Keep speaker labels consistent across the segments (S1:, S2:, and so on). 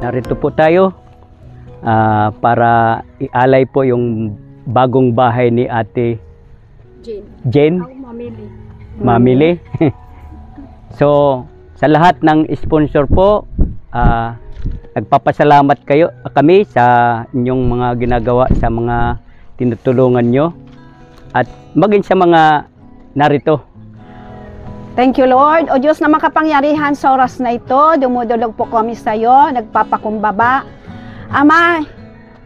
S1: narito po tayo para ialay po yung bagong bahay ni Ate Jane. Mamili. So, sa lahat ng sponsor po, nagpapasalamat kami sa inyong mga ginagawa, sa mga tinutulungan nyo, at maging sa mga narito.
S2: Thank you, Lord. O Diyos na makapangyarihan, sa oras na ito, dumudulog po kami sa iyo, nagpapakumbaba. Ama,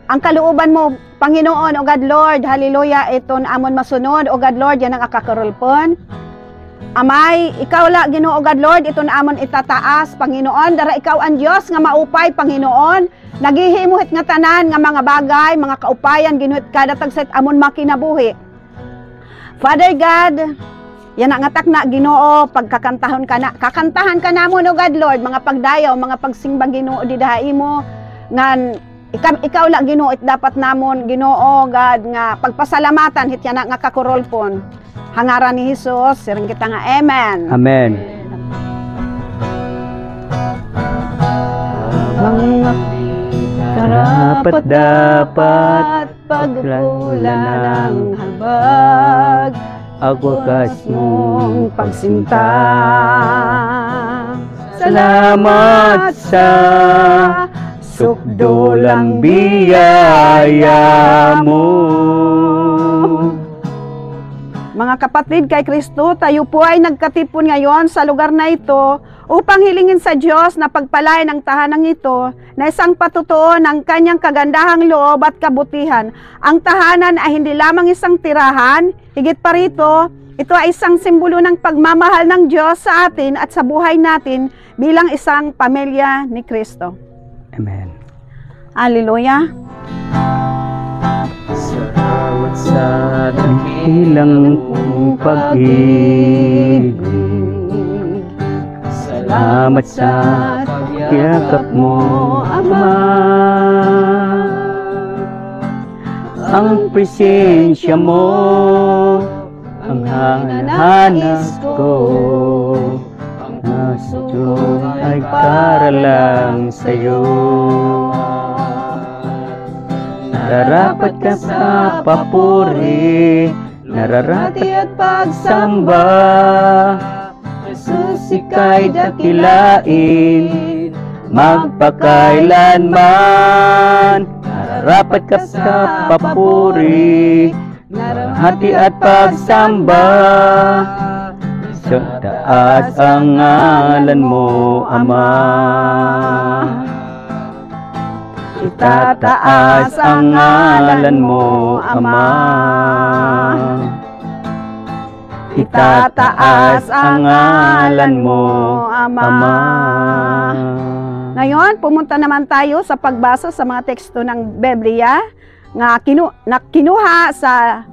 S2: ang kalooban mo, Panginoon, O God Lord, hallelujah, ito na amon masunod, O God Lord, yan ang akakarulpon. Amay, ikaw la, Ginoo, O God Lord, ito na amon itataas, Panginoon, dara ikaw ang Diyos nga maupay, Panginoon, naghihimuhit nga tanan nga mga bagay, mga kaupayan, ginuhit kada tagset amon makinabuhi. Father God, yan ang atak na, Ginoo, pagkakantahan ka na, kakantahan ka na mo, no God Lord, mga pagdayaw, mga pagsimbang, Ginoo, didahi mo, nga, ikaw lang, Ginoo, it dapat namon, Ginoo, God, nga, pagpasalamatan, hit yan nga kakurolpon, hangaran ni Jesus, siring kita nga, Amen.
S1: Amen.
S2: Mga karapat-dapat, pagpulan ng habag,
S1: Agwakas
S2: mong pagsinta.
S1: Salamat sa sukdulang biyaya mo.
S2: Mga kapatid kay Kristo, tayo po ay nagkatipon ngayon sa lugar na ito upang hilingin sa Diyos na pagpalain ang tahanang ito na isang patutuo ng kanyang kagandahang loob at kabutihan. Ang tahanan ay hindi lamang isang tirahan, higit pa rito, ito ay isang simbolo ng pagmamahal ng Diyos sa atin at sa buhay natin bilang isang pamilya ni Kristo.
S1: Amen.
S2: Hallelujah.
S1: Salamat sa dakilang pag-ibig. Salamat sa pagyakap mo, Ama. Ang presensya mo, ang hananais ko. Ang gusto ay para lang sa'yo. Nararapat ka sa papuri, nararati at pagsamba. Jesus, ika'y dakilain, magpakailanman. Nararapat ka sa papuri, nararati at pagsamba. Sa taas ang ngalan mo, Ama. Itataas ang ngalan mo, Ama. Itataas ang ngalan mo, Ama.
S2: Ngayon, pumunta naman tayo sa pagbasa sa mga teksto ng Biblia na kinuha sa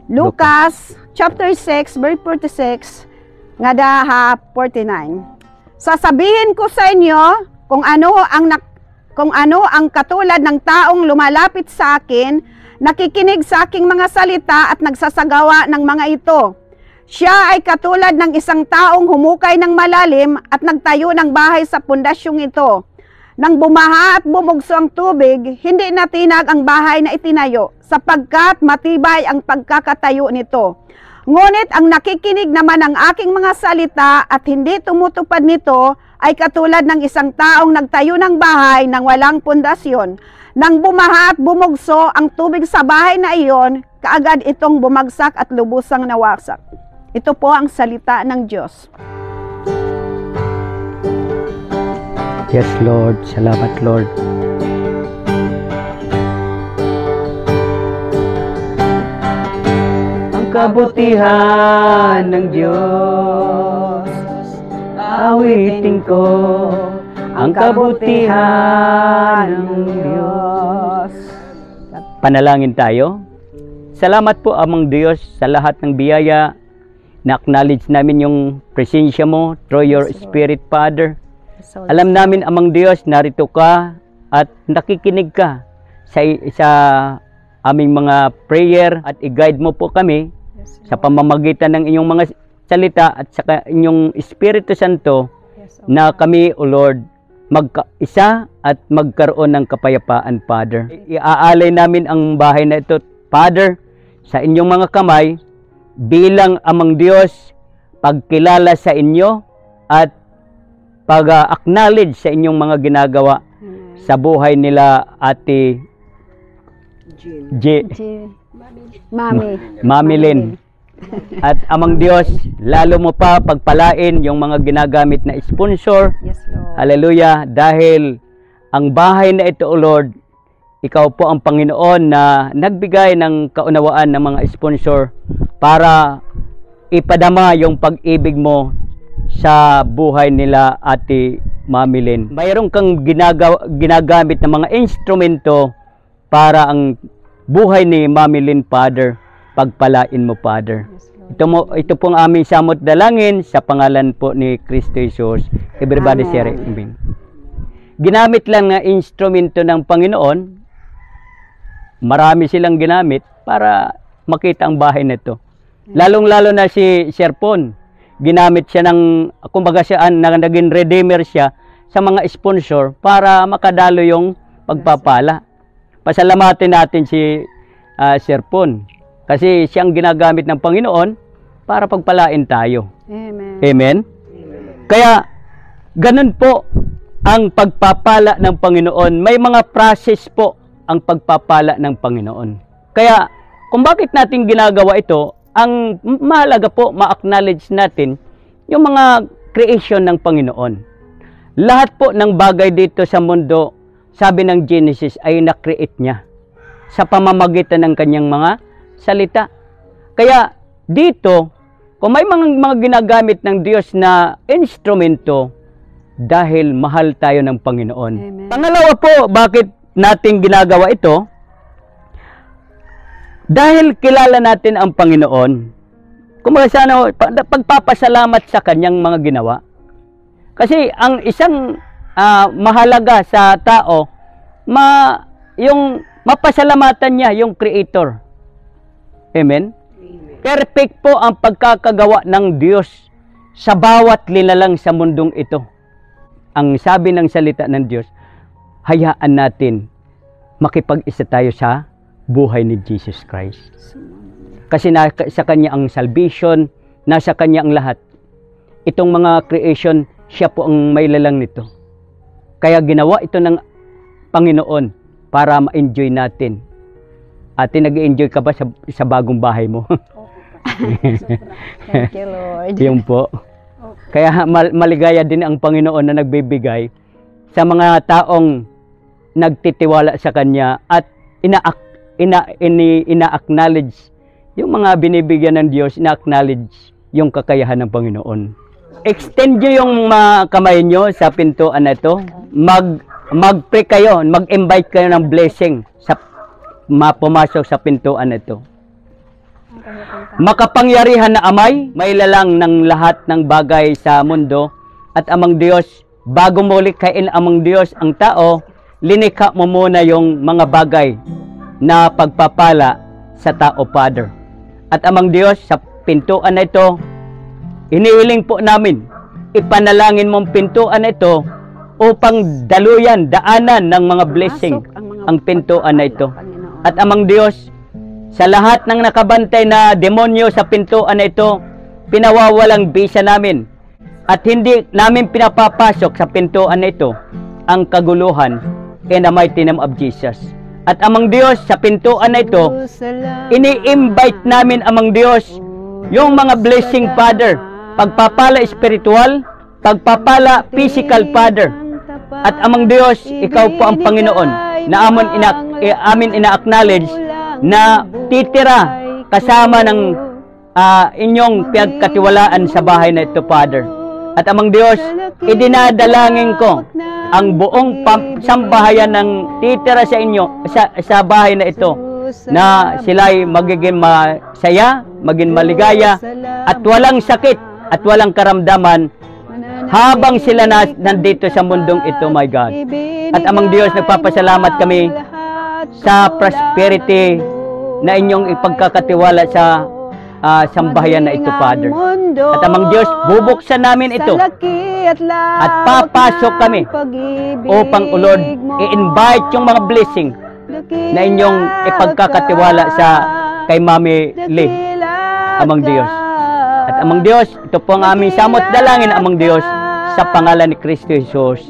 S2: Lucas chapter 6, verse 46, nga daha 49. Sasabihin ko sa inyo kung ano ang katulad ng taong lumalapit sa akin, nakikinig sa aking mga salita at nagsasagawa ng mga ito. Siya ay katulad ng isang taong humukay ng malalim at nagtayo ng bahay sa pundasyong ito. Nang bumaha at bumugso ang tubig, hindi natinag ang bahay na itinayo, sapagkat matibay ang pagkakatayo nito. Ngunit ang nakikinig naman ng aking mga salita at hindi tumutupad nito, ay katulad ng isang taong nagtayo ng bahay nang walang pundasyon. Nang bumaha at bumugso ang tubig sa bahay na iyon, kaagad itong bumagsak at lubusang nawasak. Ito po ang salita ng Diyos.
S1: Yes, Lord. Salamat, Lord. Ang kabutihan ng Diyos, awitin ko. Ang kabutihan ng Diyos. Panalangin tayo. Salamat po, Amang Diyos, sa lahat ng biyaya. Na-acknowledge namin yung presensya mo through your Spirit, Father. Alam namin, Amang Diyos, narito ka at nakikinig ka sa aming mga prayer at i-guide mo po kami sa pamamagitan ng inyong mga salita at sa inyong Espiritu Santo na kami, O Lord, magkaisa at magkaroon ng kapayapaan, Father. Iaalay namin ang bahay na ito, Father, sa inyong mga kamay bilang amang Diyos, pagkilala sa inyo at pag-acknowledge sa inyong mga ginagawa sa buhay nila Ate Mami Lynn. At amang Diyos, lalo mo pa pagpalain yung mga ginagamit na sponsor.
S2: Yes, Lord.
S1: Hallelujah. Dahil ang bahay na ito, O Lord, ikaw po ang Panginoon na nagbigay ng kaunawaan ng mga sponsor para ipadama yung pag-ibig mo sa buhay nila Ate Mami Lynn. Mayroon kang ginagamit ng mga instrumento para ang buhay ni Mami Lynn, Father, pagpalain mo, Father. Ito pong aming samot dalangin sa pangalan po ni Kristo Jesus. Everybody say amen. Ginamit lang na instrumento ng Panginoon. Marami silang ginamit para makita ang bahay nito. Lalong-lalo na si Sir Pon. Ginamit siya ng, kumbaga siya, naging redeemer siya sa mga sponsor para makadalo yung pagpapala. Pasalamatin natin si Sir Pon. Kasi siyang ginagamit ng Panginoon para pagpalain tayo.
S2: Amen.
S1: Amen? Kaya, ganun po ang pagpapala ng Panginoon. May mga process po ang pagpapala ng Panginoon. Kaya, kung bakit natin ginagawa ito, ang mahalaga po, ma-acknowledge natin yung mga creation ng Panginoon. Lahat po ng bagay dito sa mundo, sabi ng Genesis, ay na-create niya sa pamamagitan ng kanyang mga salita. Kaya dito, kung may mga ginagamit ng Diyos na instrumento, dahil mahal tayo ng Panginoon.
S2: Amen.
S1: Pangalawa po, bakit natin ginagawa ito? Dahil kilala natin ang Panginoon. Kung sana pagpapasalamat sa kanyang mga ginawa. Kasi ang isang mahalaga sa tao, yung mapasalamatan niya yung Creator. Amen? Perfect po ang pagkakagawa ng Diyos sa bawat linalang sa mundong ito. Ang sabi ng salita ng Diyos, hayaan natin makipag-isa tayo sa buhay ni Jesus Christ. Kasi sa Kanya ang salvation, nasa Kanya ang lahat. Itong mga creation, siya po ang may lalang nito. Kaya ginawa ito ng Panginoon para ma-enjoy natin. Ate, nag-enjoy ka ba sa bagong bahay mo?
S2: Thank you, Lord.
S1: Yung po. Kaya maligaya din ang Panginoon na nagbibigay sa mga taong nagtitiwala sa Kanya at ina-acknowledge yung mga binibigyan ng Diyos, ina-acknowledge yung kakayahan ng Panginoon. Extend nyo yung mga kamay nyo sa pintuan na ito. Mag-pray kayo, mag-invite kayo ng blessing sa pumasok sa pintuan na ito. Makapangyarihan na Amay, may lalang ng lahat ng bagay sa mundo at amang Diyos, bago mo likhain amang Diyos ang tao, linikha mo muna yung mga bagay na pagpapala sa tao, Father. At amang Diyos, sa pintuan na ito, inihiling po namin, ipanalangin mong pintuan na ito upang daluyan, daanan ng mga blessing ang pintuan na ito. At amang Diyos, sa lahat ng nakabantay na demonyo sa pintuan na ito, pinawawalang bisa namin. At hindi namin pinapapasok sa pintuan na ito ang kaguluhan in the mighty name of Jesus. At amang Diyos, sa pintuan na ito, ini-invite namin amang Diyos yung mga blessing, Father, pagpapala spiritual, pagpapala physical, Father. At amang Diyos, ikaw po ang Panginoon na amin ina-acknowledge na titira kasama ng inyong pinagkatiwalaan sa bahay na ito, Father. At amang Diyos, idinadalangin ko ang buong sambahayan ng titira sa inyo, sa bahay na ito, na sila'y magiging masaya, maging maligaya, at walang sakit, at walang karamdaman, habang sila nandito sa mundong ito, my God. At amang Diyos, nagpapasalamat kami sa prosperity na inyong ipagkakatiwala sa sambahayan na ito, Father.
S2: Mundo,
S1: At amang Diyos, bubuksan namin ito.
S2: sa laki at
S1: At papasok
S2: ng
S1: kami
S2: pag-ibig
S1: upang, O Lord,
S2: mo.
S1: i-invite yung mga blessing na inyong ipagkakatiwala sa kay Mami Lee, amang Diyos. At amang Diyos, ito po ang aming samot dalangin, amang Diyos, sa pangalan ni Kristo Jesus.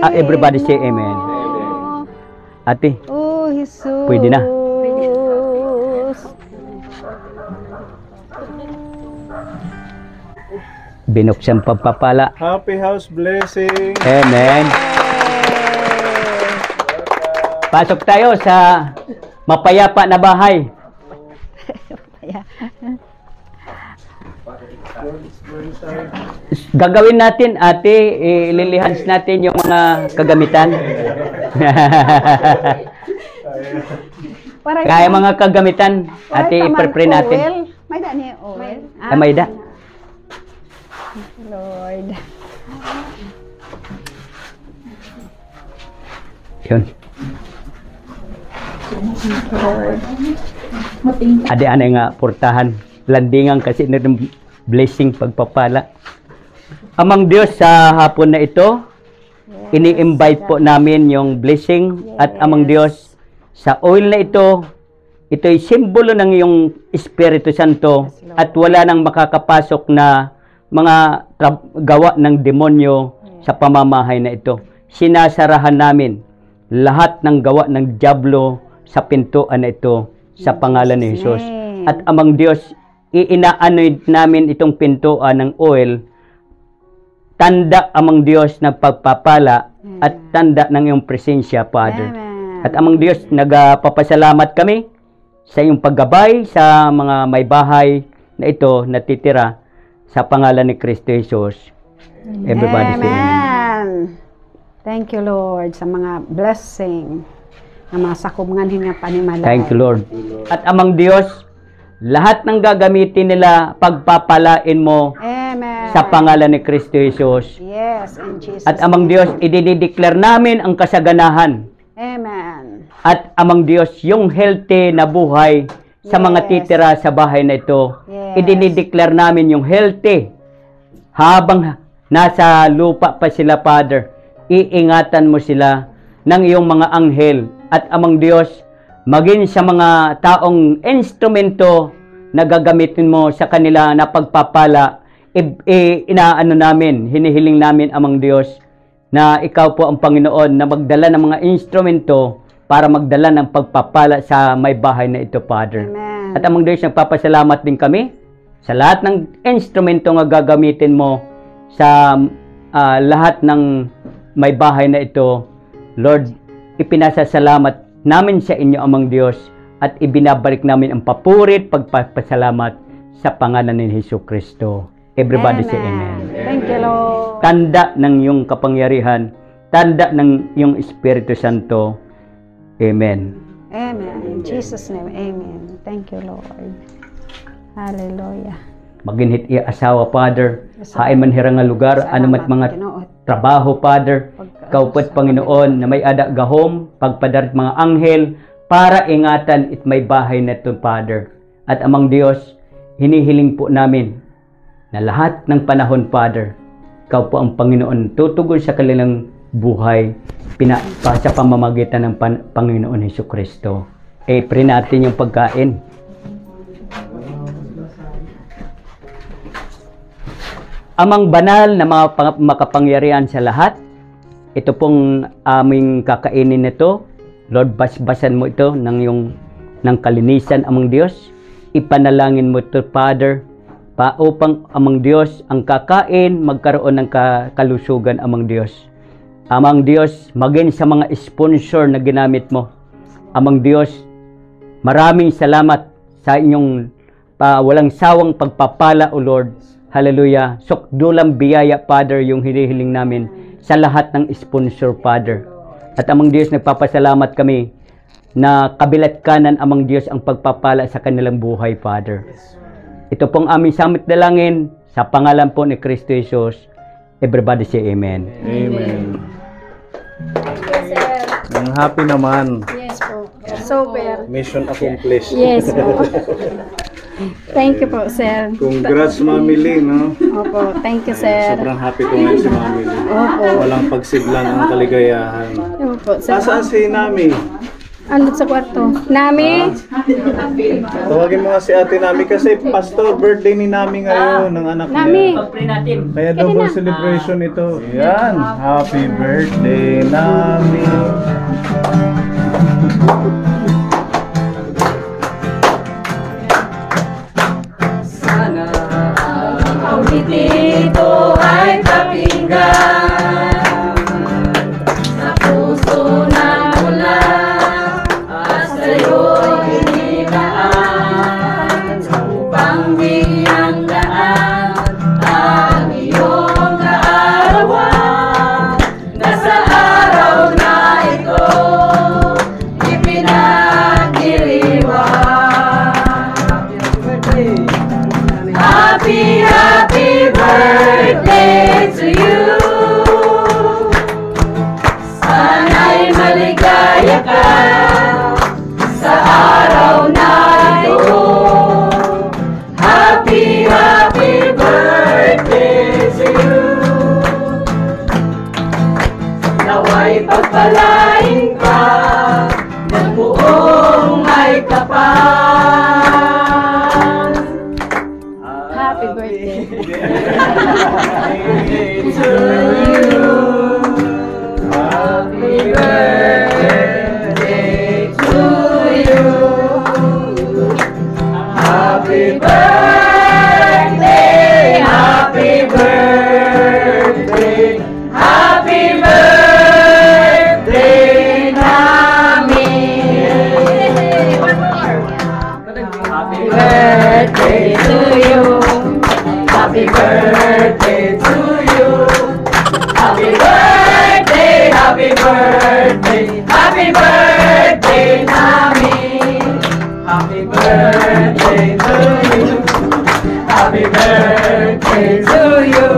S1: Everybody say amen. Ate,
S2: Oh, Jesus.
S1: pwede na. Binuksan pagpapala.
S3: Happy house blessing.
S1: Amen. Pasok tayo sa mapayapa na bahay. Gagawin natin, ate, ililihans natin yung mga kagamitan. Kaya mga kagamitan, ate, i-prepare natin.
S2: May da niya oil.
S1: May da.
S2: Lord.
S1: Yun. Ade anay nga portahan. Landingan kasi ng blessing pagpapala. Amang Diyos, sa hapon na ito, ini-invite po namin yung blessing at amang Diyos, sa oil na ito, ito'y simbolo ng iyong Espiritu Santo at wala nang makakapasok na mga gawa ng demonyo sa pamamahay na ito. Sinasarahan namin lahat ng gawa ng dyablo sa pintuan na ito sa pangalan ni Jesus. At amang Diyos, i-ina-anoint namin itong pintuan ng oil, tanda amang Diyos ng pagpapala at tanda ng iyong presensya, Father. At amang Diyos, nagpapasalamat kami sa iyong paggabay sa mga may bahay na ito natitira sa pangalan ni Kristo Jesus. Everybody say amen.
S2: Amen. Thank you, Lord, sa mga blessing na mga sakubngan nga panimalay.
S1: Thank you, Lord. At amang Diyos, lahat ng gagamitin nila, pagpapalain mo
S2: Amen.
S1: sa pangalan ni Kristo Jesus.
S2: Yes, in Jesus.
S1: At amang Diyos, idideclare namin ang kasaganahan.
S2: Amen.
S1: At amang Diyos, yung healthy na buhay sa mga
S2: Yes.
S1: titira sa bahay na ito.
S2: Yes.
S1: Idideclare namin yung healthy. Habang nasa lupa pa sila, Father, iingatan mo sila ng iyong mga anghel. At amang Diyos, maging sa mga taong instrumento na gagamitin mo sa kanila na pagpapala, inaano namin, hinihiling namin, amang Diyos, na ikaw po ang Panginoon na magdala ng mga instrumento para magdala ng pagpapala sa may bahay na ito, Father.
S2: Amen.
S1: At amang Diyos, nagpapasalamat din kami sa lahat ng instrumento nga gagamitin mo sa lahat ng may bahay na ito. Lord, ipinasasalamat namin sa inyo, amang Diyos, at ibinabalik namin ang papurit, pagpapasalamat sa pangalan ni Jesucristo. Everybody say amen.
S2: Thank you, Lord.
S1: Tanda ng iyong kapangyarihan, tanda ng iyong Espiritu Santo. Amen.
S2: Amen. In Jesus' name, amen. Thank you, Lord. Hallelujah.
S1: Maginhit iya asawa, Father. Hain man hirang nga lugar, ano mat mga trabaho, Father. Kaupot, Panginoon, na may ada gahom, pagpadarit mga anghel, para ingatan it may bahay na ito, Father. At amang Diyos, hinihiling po namin na lahat ng panahon, Father, ikaw po ang Panginoon, tutugon sa kanilang buhay, sa pamamagitan ng Panginoon Jesucristo. Pray natin yung pagkain. Amang banal na mga makapangyarihan sa lahat, ito pong aming kakainin nito. Lord, basbasan mo ito ng kalinisan, amang Diyos. Ipanalangin mo ito, Father, upang amang Diyos ang kakain magkaroon ng kalusugan, amang Diyos. Amang Diyos, maging sa mga sponsor na ginamit mo. Amang Diyos, maraming salamat sa inyong walang sawang pagpapala, O Lord. Hallelujah. Sukdulang biyaya, Father, yung hinihiling namin sa lahat ng sponsor, Father. At amang Diyos, nagpapasalamat kami na kabilat kanan, amang Diyos, ang pagpapala sa kanilang buhay, Father. Ito pong aming samit dalangin sa pangalan po ni Kristo Jesus. Everybody say amen.
S3: Amen.
S4: Yes, sir.
S3: Ang happy naman.
S4: Yes po. Super.
S3: Mission accomplished.
S4: Yes po. Thank you po, sir.
S3: Congrats, Mami Lee, no?
S4: Opo, thank you,
S3: Ayan,
S4: sir.
S3: sobrang happy ko ngayon si Mami Lee.
S4: Opo.
S3: Walang pagsidlan ang kaligayahan.
S4: Opo, sir.
S3: Asaan si Nami?
S4: Andun sa kwarto. Nami?
S3: Tawagin mo nga si ate Nami kasi pastor, birthday ni Nami ngayon, ng anak
S4: Nami.
S3: niya. Kaya double celebration ito. Yan, happy birthday Nami.
S1: Sana ang dito ay pakinggan sa puso na mula at sa'yo'y inilaan upang bigyan daan ang iyong kaarawan na sa araw na ito ipinagdiriwang. Happy, happy birthday to you. Sana'y maligaya ka sa araw na ito. Happy, happy birthday to you. Nawa'y pagpalain ka ng buong may kapal.
S4: Happy birthday.
S1: To you. Happy birthday to you. Happy birthday, happy birthday, happy birthday, Nami. Happy birthday to you. Happy birthday to you. Happy birthday, happy birthday, happy birthday, Nami. Happy birthday to you. Happy birthday to you.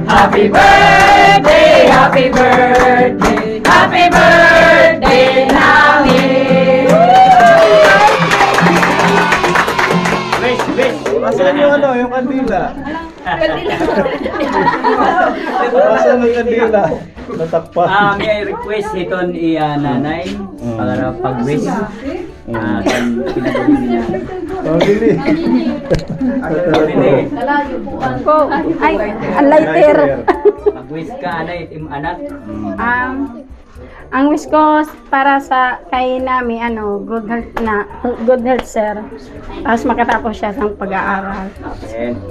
S1: Happy birthday, happy birthday, happy birthday, Nami.
S3: Asan yung ano, yung kandila? Asan yung kandila? Natakpan.
S1: May I request iton nanay para pag-wish. Kan pinagawin niya.
S3: Oh, Lili.
S4: Ko, ay, ang lighter.
S1: Mag-wish ka anay anak.
S4: Ang wish ko para sa kay Nami, good health, sir. Tapos makatapos siya sa pag-aaral.
S1: And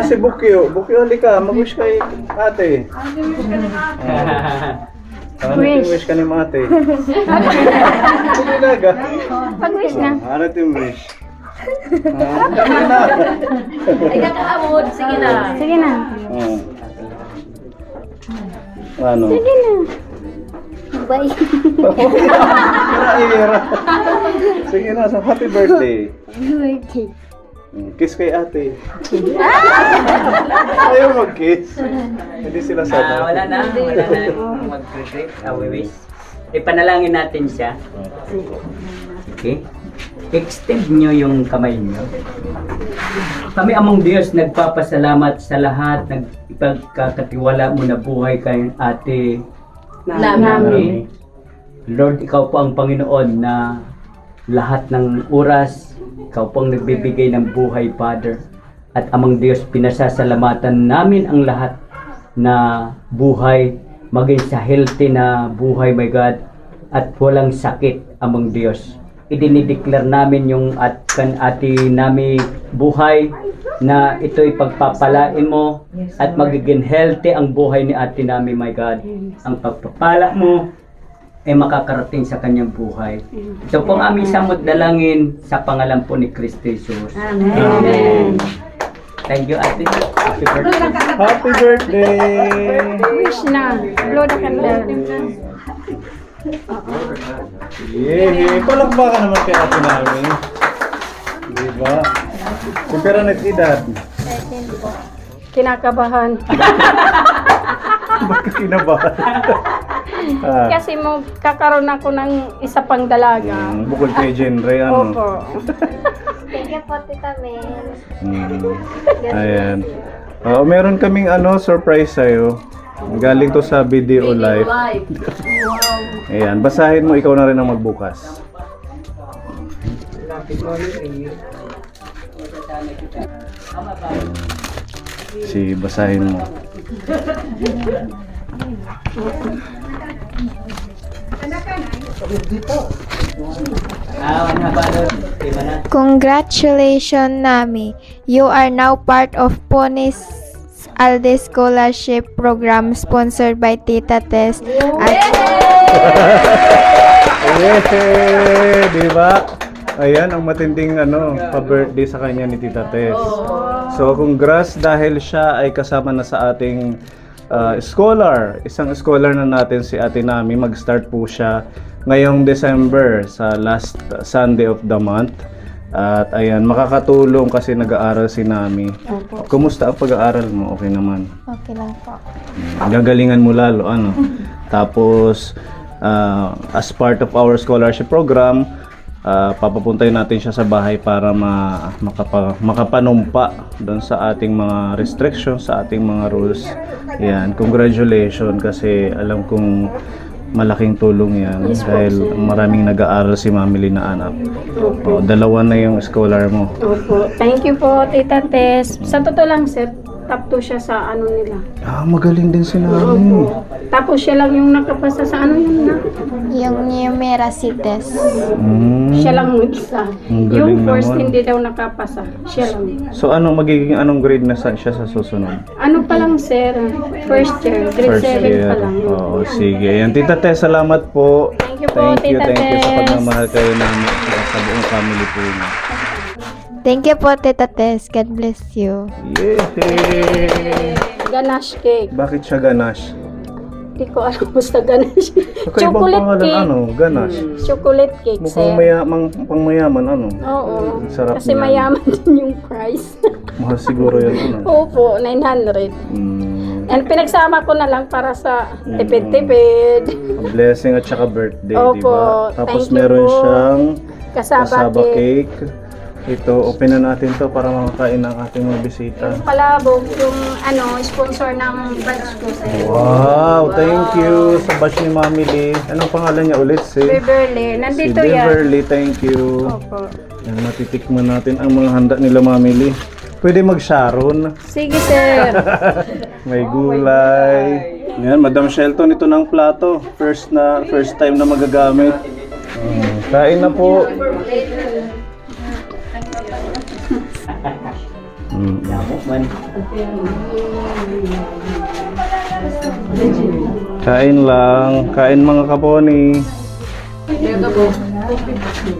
S3: Si Bukyo. Bukyo, halika. Mag-wish kay ate.
S4: Wish.
S3: Wish ka ni ate. Talaga.
S4: Pag-wish na.
S3: Ano yung wish?
S4: Sige na.
S3: Ano?
S4: Sige na. Bye.
S3: Ira. Sige na, so happy birthday.
S4: Birthday.
S3: Kiss kay ate. Ayaw mag-kiss. Hindi sila sana.
S1: wala na mag-regret. We wish. Ipanalangin natin siya. Okay? Extend nyo yung kamay nyo. Kami among Diyos nagpapasalamat sa lahat ng ipagkakatiwala mo na buhay kay ate Nami. Lord, ikaw po ang Panginoon na lahat ng oras, ikaw po ang nagbibigay ng buhay, Father. At amang Diyos, pinasasalamatan namin ang lahat na buhay, maging sa healthy na buhay, my God, at walang sakit, amang Diyos. Idinideclare namin yung ate Nami buhay na ito'y pagpapalain mo at magiging healthy ang buhay ni ate Nami, my God. Ang pagpapala mo ay makakarating sa kanyang buhay. Ito po ang aming samot dalangin sa pangalan po ni Kristo Jesus. Amen. Thank you, ate. Happy birthday.
S3: Happy birthday!
S4: Wish na. Blow the candle.
S3: Yay! Palakpakan naman kay ate namin. Diba? Kumpira na edad.
S4: Kinakabahan.
S3: Bakit kinabahan?
S4: Kasi mo kakaroon ako ng isa pang dalaga.
S3: Bukod kay Jenre, ano?
S4: Opo.
S5: Thank you po, Tita Mel.
S3: Ayan. Meron kaming surprise sa'yo. Galing to sa Video Live. Ayan, basahin mo, ikaw na rin ang magbukas. Basahin mo.
S5: Congratulations, Nami. You are now part of Poni's ALDE Scholarship Program sponsored by Tita Tess.
S3: Diba? Ayan, ang matinding pa-birthday sa kanya ni Tita Tess. So, congrats dahil siya ay kasama na sa ating scholar. Isang scholar na natin si Ate Nami. Mag-start po siya ngayong December sa last Sunday of the month. At ayan, makakatulong kasi nag-aaral si Nami. Kumusta ang pag-aaral mo? Okay naman?
S5: Okay lang po.
S3: Gagalingan mo lalo, Tapos, as part of our scholarship program, papapuntahin natin siya sa bahay para makapanumpa doon sa ating mga restrictions, sa ating mga rules. Yan, congratulations kasi alam kong malaking tulong yan dahil maraming nag-aaral si Mami na anak. Dalawa na yung scholar mo.
S4: Opo. Thank you po, Tita Tess. Sa totoo lang, sir, top 2 siya sa nila.
S3: Magaling din si Nami.
S4: Tapos siya lang yung nakapasa sa yun na.
S5: Yung numeracy test.
S4: Siya lang mag-isa.
S3: Galing
S4: Yung first
S3: naman.
S4: hindi daw nakapasa. Siya lang.
S3: So anong grade na siya sa susunod?
S4: Pa lang, sir? First year. Grade 7 pa lang.
S3: Oo, sige. Yan, Tita Tess, salamat po.
S4: Thank you po, Tita
S3: Thank you sa
S4: Tess.
S3: pagmamahal kayo namin sa buong family po niyo.
S5: Thank you po, Tita Tess. God bless you.
S3: Yay!
S4: Ganache cake.
S3: Bakit siya ganache?
S4: Hindi ko alam basta ganache.
S3: Kakaibang
S4: Chocolate
S3: pangalan,
S4: cake.
S3: Ganache.
S4: Chocolate cake,
S3: Mukhang
S4: sir.
S3: pangmayaman,
S4: Oo.
S3: Sarap
S4: Kasi
S3: niyan.
S4: mayaman din yung price.
S3: Mahal siguro yan,
S4: Opo, 900. And pinagsama ko na lang para sa tipid-tipid.
S3: Blessing at saka birthday,
S4: Opo,
S3: diba? Tapos
S4: thank you
S3: meron
S4: po.
S3: siyang
S4: Kasaba
S3: kasaba
S4: cake.
S3: cake. Ito, open na natin to para makakain ng ating mga bisita.
S4: Palabog, yung sponsor ng batch ko, sir.
S3: Wow, thank you sa batch ni Mami Lee. Anong pangalan niya ulit?
S4: Beverly. Nandito
S3: si
S4: yan.
S3: Beverly, thank you.
S4: Opo.
S3: Yan, matitikman natin ang mga handa nila Mami Lee. Pwede mag-sharon.
S4: Sige, sir.
S3: May gulay. Yan, Madam Shelton, ito ng plato. First time na magagamit. Kain na po. Kain lang. Kain mga kaponi.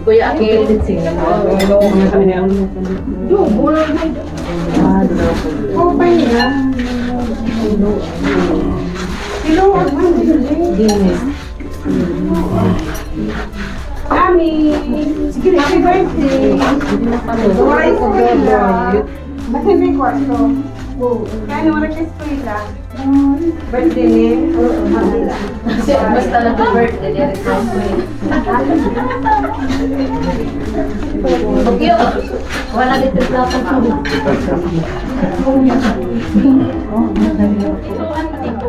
S1: Kuya Akil.
S2: Mami, sige, happy birthday. Oray ko pala. Bakit may kwarto? Kaya oras ka eskwela. Birthday niya?
S1: Basta nag-birthday niya rin sa okay, wala dito sa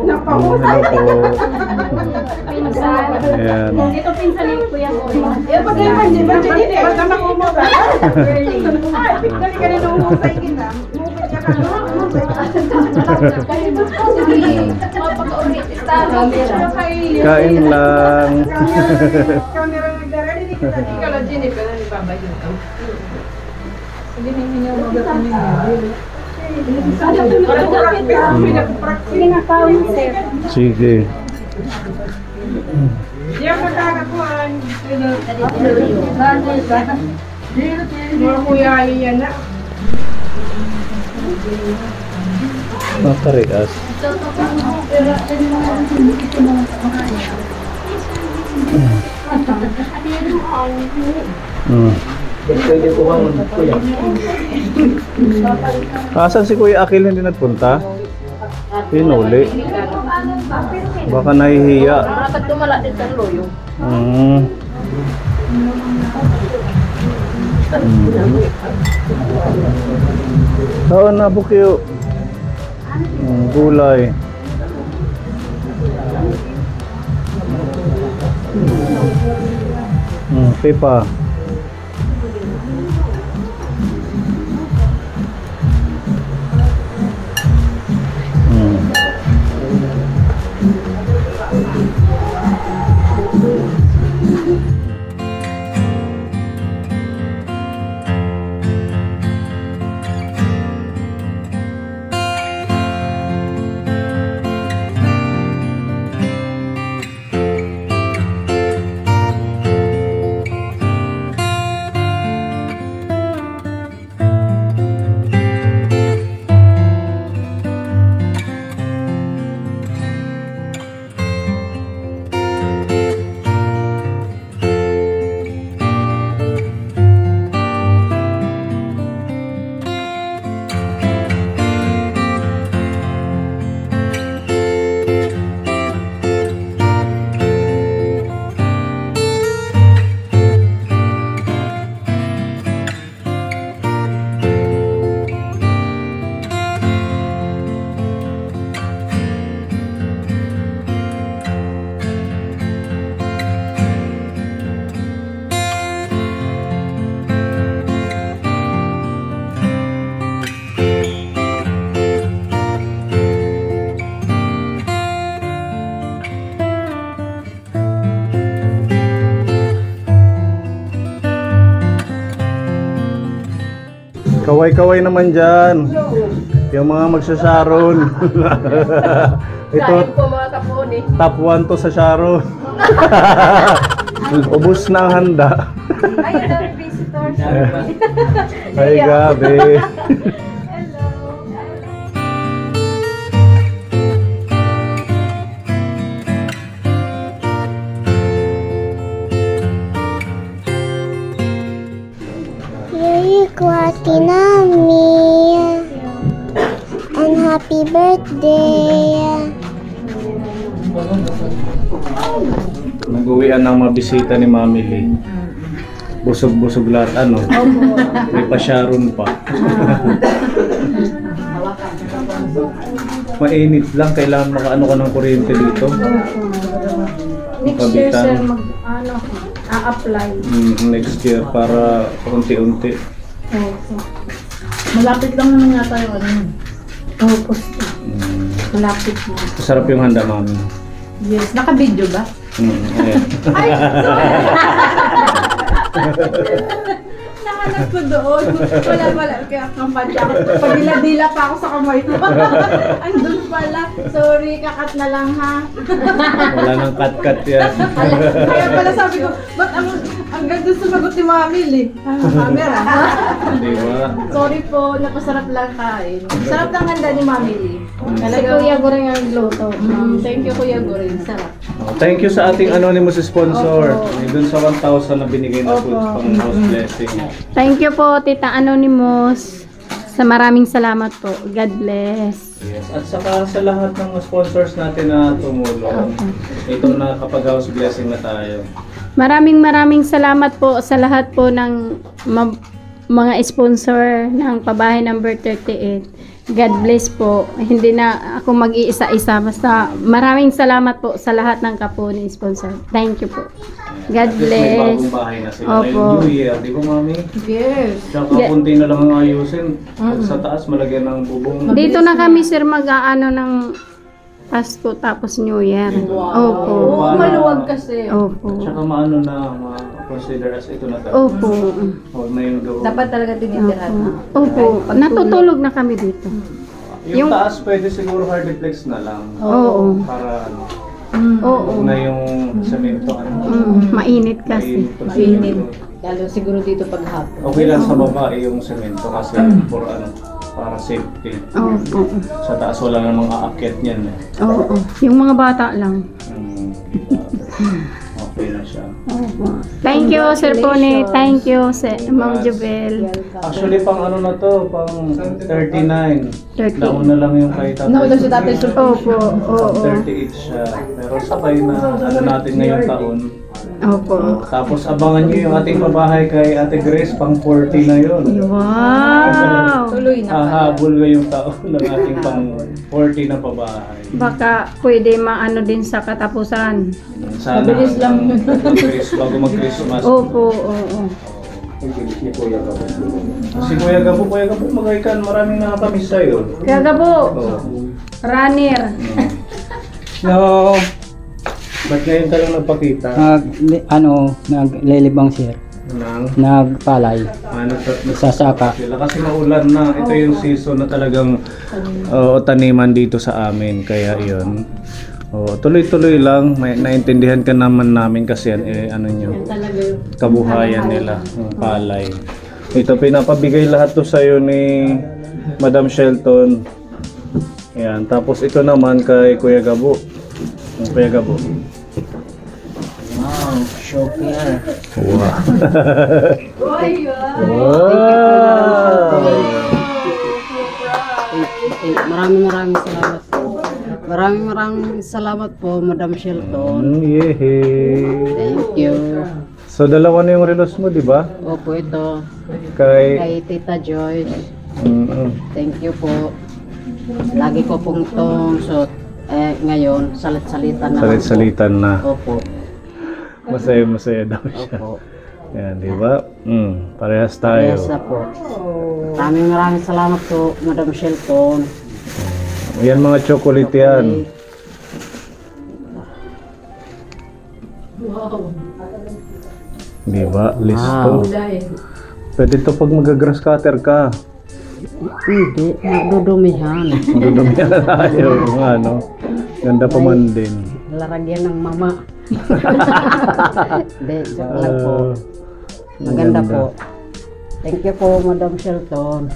S2: Napausap.
S3: Ayan.
S4: Dito pinsan ni Kuya ko.
S2: Eh, pag yung mandi, mandi din eh. Basta makumuga. Ay, pigdali ka rin umusay kita. Mupit ka ka.
S3: Kain lang.
S2: Ikaw nila nagdara, hindi kita. Ikaw lang, Jennifer, ano ba ba yun?
S4: Sige na, kawin, sir.
S3: Sige.
S2: Diyan magkakakuhan. Mga kuya yan na.
S3: Nakarias. Asan si Kuya Akil hindi nagpunta? Pinuli. Baka nahihiya. Mm. Saan na bukyo? Gulay. Pipa. Kaway-kaway naman dyan. Yung mga magsasharon. Ito, top 1 to sa Sharon. Ubus na ang handa.
S5: Ay, ang visitors.
S3: Ay, gabi.
S6: Kwati Nami, and happy birthday.
S3: Nag-uwian ng mabisita ni Mami Lee. Busog-busog lahat, ano? May pa-Sharon pa. Mainit lang, kailangan makaano ka ng kuryente dito.
S4: Next year sir, a-apply.
S3: Next year para unti-unti.
S4: Opo. Malapit lang naman yata yung ano. Opo. Malapit na.
S3: Masarap yung handa, Mami.
S4: Yes. Naka-video ba?
S3: Ayan.
S4: Ay, sorry! Nakalap ko doon. Wala. Kaya kampanya ako. Pagdila-dila pa ako sa kamay ko. Andun pala. Sorry, kakat na lang ha.
S3: Wala nang cut-cut yan.
S4: Kaya pala sabi ko, ba't ang ganda sumagot ni Mami Lee? Camera ha?
S3: Di ba?
S4: Sorry po, napasarap lang kain. Sarap ng handa ni Mami Lee. Si Kuya Goring ang luto. Thank you Kuya Goring, sarap.
S3: Thank you sa ating anonymous sponsor. Doon sa 1,000 na binigay na food pang house blessing.
S4: Thank you po, Tita Anonymous. Sa maraming salamat po. God bless.
S3: Yes. At saka sa lahat ng sponsors natin na tumulong. Ito na kapag house blessing na tayo.
S4: Maraming salamat po sa lahat po ng mga sponsor ng pabahay number 38. God bless po. Hindi na ako mag-iisa-isa. Basta maraming salamat po sa lahat ng kapuni sponsor. Thank you po. God
S3: May
S4: bless.
S3: bagong bahay na sila.
S4: Opo.
S3: Ngayong New Year, di ba Mami?
S4: Yes.
S3: Tsaka kunti na lang ang ayusin. Sa taas, malagyan ng bubong.
S4: Dito na kami sir mag-aano ng Pasko tapos New Year. Opo.
S3: Maluwag kasi.
S4: Opo.
S3: Tsaka maano na, ma-consider as ito na tayo.
S4: Opo.
S3: Huwag na yung gawin.
S7: Dapat talaga tinitirahan.
S4: Opo. Natutulog na kami dito.
S3: Yung taas pwede siguro hardiplex na lang.
S4: Oo.
S3: Para ano,
S4: Oo.
S3: huwag na yung semento.
S4: Mainit kasi.
S3: Mainit.
S7: Lalo siguro dito pag hapon.
S3: Okay lang sa baba yung semento kasi for ano, para safety.
S4: Opo.
S3: Sa taas wala namang aakyat niyan.
S4: Oo. Yung mga bata lang.
S3: Okay. Okay na siya.
S4: Opo. Thank you, Sir Pony. Thank you, Ma'am Jubel.
S3: Actually, pang ano na to, pang 39.
S4: 30.
S3: Nauna lang yung kay tatay.
S7: Nauna si tatay sa
S4: Opo, oo.
S3: 38 siya. Pero sabay na ano natin ngayong taon.
S4: Opo.
S3: Tapos abangan nyo yung ating pabahay kay Ate Grace, pang 40 na yun.
S4: Wow!
S7: tuloy na.
S3: Hahabol ngayong taon ng ating pang 40 na pabahay.
S4: Baka pwede maano din sa katapusan.
S3: Sana
S7: Mabilis lang.
S3: bago mag-Christmas.
S4: Opo, oo.
S3: Si Kuya Gabo, magaikan, maraming nakakamiss sa'yo.
S4: Kaya po,
S3: Oo.
S4: runner.
S1: So,
S3: Ba't ngayon ka lang nagpakita?
S1: naglilibang sir.
S3: Nang
S1: Nagpalay. Sasaka.
S3: sila kasi maulan na. Ito yung season na talagang taniman dito sa amin. Kaya yun. Tuloy-tuloy lang. May naintindihan ka naman namin kasi yan, ano nyo, kabuhayan nila. Yung palay. Ito, pinapabigay lahat to sa'yo ni Madam Shelton. Yan. Tapos ito naman kay Kuya Gabo. Kuya Gabo.
S1: Wow, shocker.
S3: Wow.
S7: Maraming salamat po. Maraming salamat po, Madam Shelton.
S3: Yehey.
S7: Thank you.
S3: So dalawa na yung relos mo, di ba?
S7: Opo, ito.
S3: Kay
S7: Kay Tita Joyce. Thank you po. Lagi ko pong itong suot. Ngayon, salit-salitan na.
S3: salit-salitan na.
S7: Opo.
S3: Masaya daw siya.
S7: Opo.
S3: Yan, di ba? Parehas tayo.
S7: Yes, po. Maraming salamat po, Madam Shelton.
S3: Yan mga chocolate yan. Di ba? Listo. Pwede to pag mag-grass cutter ka.
S7: Hindi, nadudumihan.
S3: Dudumi na tayo. Ano? Ganda pa man din.
S7: Laragyan ng mama. Hindi, joke lang po. Maganda po. Thank you po, Madam Shelton.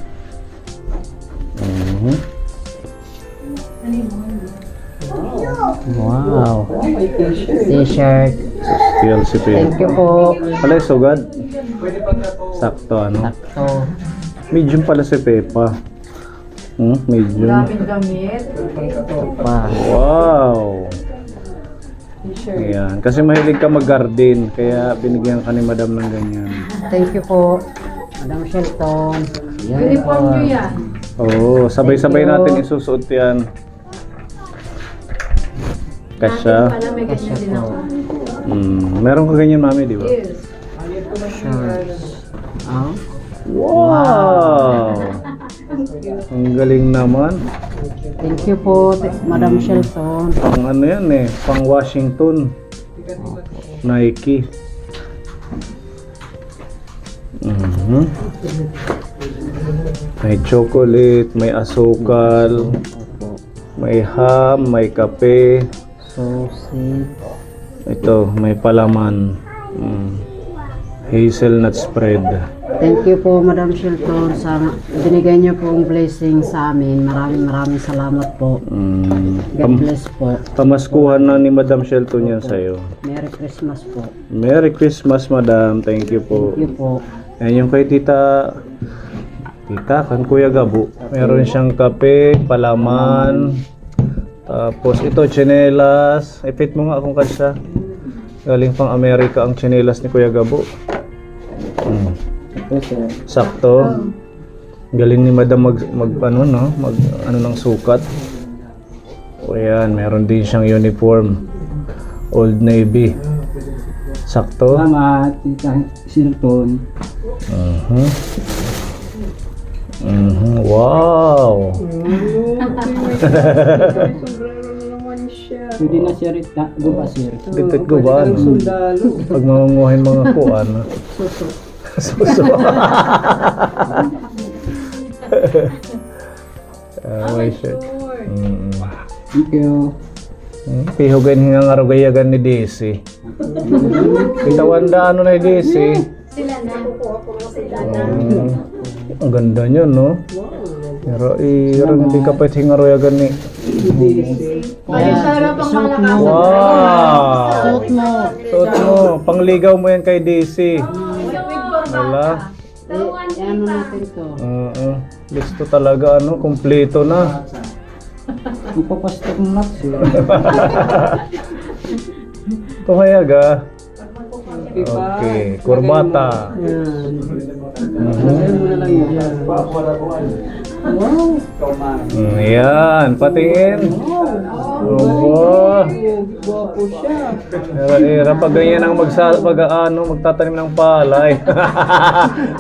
S1: Wow.
S7: T-shirt.
S3: TLCP.
S7: Thank you po.
S3: Alay, sugad. Sakto, ano?
S7: Sakto.
S3: Medium pala si Pepa. Medium. Wow! Ayan. Kasi mahilig ka mag-garden, kaya binigyan ka ni Madam ng ganyan.
S7: Thank you po, Madam Shelton. Uniform nyo yan.
S3: Oo, sabay-sabay
S7: Thank you.
S3: natin isusuot yan. Kasya.
S7: Kasya po.
S3: Meron ka ganyan, Mami, di ba?
S7: Shorts. Oh.
S3: Wow! Ang galing naman.
S7: Thank you po, Madam Shelton.
S3: Pang ano yan eh, pang Washington. Nike. May chocolate, may asukal, may ham, may kape.
S1: Sausage.
S3: Ito, may palaman. Hazelnut spread.
S7: Thank you po, Madam Shelton, sa binigay niyo pong blessing sa amin. Maraming salamat po. God bless po.
S3: Pamaskuhan na ni Madam Shelton yan sa'yo.
S7: Merry Christmas po.
S3: Merry Christmas, Madam. Thank you po.
S7: Thank you po.
S3: Yan yung kay Tita kan Kuya Gabo. Meron siyang kape, palaman. Tapos ito, tsinelas. I-fit mo nga akong kasya. Galing pang Amerika ang tsinelas ni Kuya Gabo. Sakto. Galing ni Madam mag ng sukat. O yan, meron din siyang uniform. Old Navy. Sakto.
S1: Salamat, Tita Shelton.
S3: Wow.
S1: Pwede na sir, guba sir.
S3: Dito ko ba? Pag mangunguhin mga kuan. Suso. My shirt.
S1: Thank you.
S3: Pihugan nga nga rugayagan ni DC. Pitawanda ano na ni DC. Sila na. Ang ganda niya, no? Pero hindi ka pwede nga rugayagan ni DC.
S7: Suot mo.
S3: Wow!
S7: Suot mo.
S3: Suot mo. Pangligaw mo yan kay DC. Wala.
S7: Ano natin to?
S3: Listo talaga, ano, kumpleto na.
S7: Ang papastok ng nuts eh.
S3: Tumayaga. Okay, kurbata.
S7: Yan. Lagay mo na lang yan. Wow.
S3: Yan, patingin. Obo.
S7: Gwapo siya.
S3: Era pag ganyan ang magtatanim ng palay.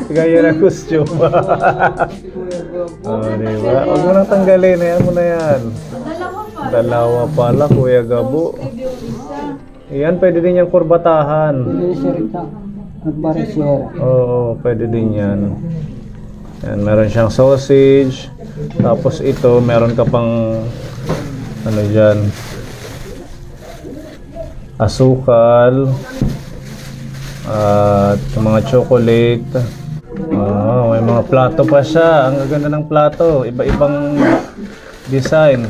S3: Ganyan ang costume. Diba? Huwag mo nang tanggalin, ayan mo na yan. Dalawa pala, Kuya Gabo. Yan, pwede din yung kurbatahan.
S7: Pwede siya rin ka. Nagbarisier.
S3: Oo, pwede din yan. Yan, meron siyang sausage. Tapos ito, meron ka pang ano dyan, asukal at mga chocolate. May mga plato pa siya. Ang ganda ng plato, iba-ibang design.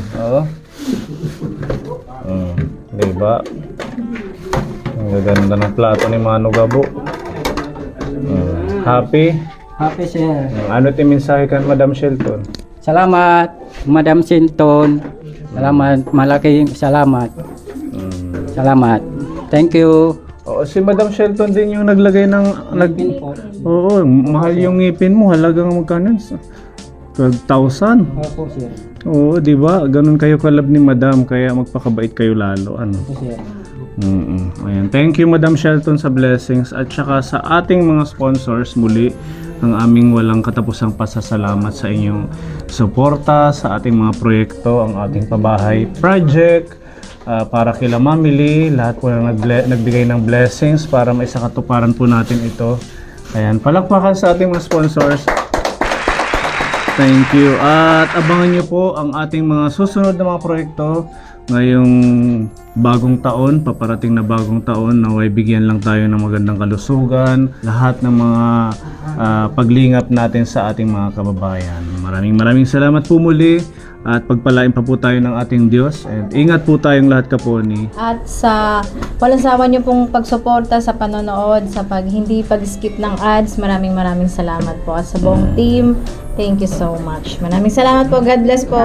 S3: Diba? Ang ganda ng plato ni Mano Gabo. Happy?
S7: Happy sir.
S3: Ano mensahe kan Madam Shelton?
S7: Salamat, Madam Shelton. Salamat, malaking salamat. Salamat. Thank you.
S3: Si Madam Shelton din yung naglagay ng Oo, mahal yung ngipin mo, halagang magkano? 12,000.
S7: Opo sir.
S3: Oo, di ba? Ganun kayo kalab ni Madam, kaya magpakabait kayo lalo. Ano?
S7: Opo sir.
S3: Ayan. Thank you Madam Shelton sa blessings at saka sa ating mga sponsors muli ang aming walang katapusang pasasalamat sa inyong suporta sa ating mga proyekto, ang ating pabahay project para kila Mamili, lahat po na nagbigay ng blessings para maisakatuparan po natin ito. Ayan, palakpakan sa ating mga sponsors. Thank you. At abangan nyo po ang ating mga susunod na mga proyekto ngayong bagong taon, paparating na bagong taon, naway bigyan lang tayo ng magandang kalusugan, lahat ng mga paglingap natin sa ating mga kababayan. Maraming salamat po muli at pagpalain pa po tayo ng ating Diyos and ingat po tayong lahat kaponi.
S8: At sa walang sawa niyo pong pagsuporta sa panonood, sa hindi pag-skip ng ads, maraming salamat po. At sa buong team, thank you so much. Maraming salamat po. God bless po.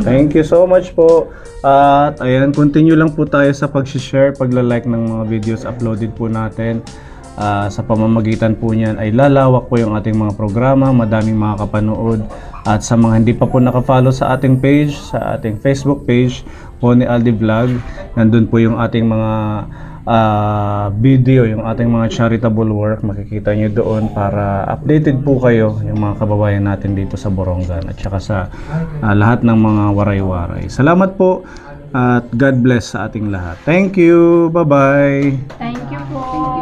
S3: Thank you so much po. At ayan, continue lang po tayo sa pag-share, pagla-like ng mga videos uploaded po natin. Sa pamamagitan po niyan ay lalawak po yung ating mga programa, madaming mga kapanood. At sa mga hindi pa po nakafollow sa ating page, sa ating Facebook page, Pony Aldi Vlog, nandun po yung ating mga video, yung ating mga charitable work, makikita nyo doon para updated po kayo yung mga kababayan natin dito sa Borongan at saka sa lahat ng mga waray-waray. Salamat po at God bless sa ating lahat. Thank you. Bye-bye.
S4: Thank you po.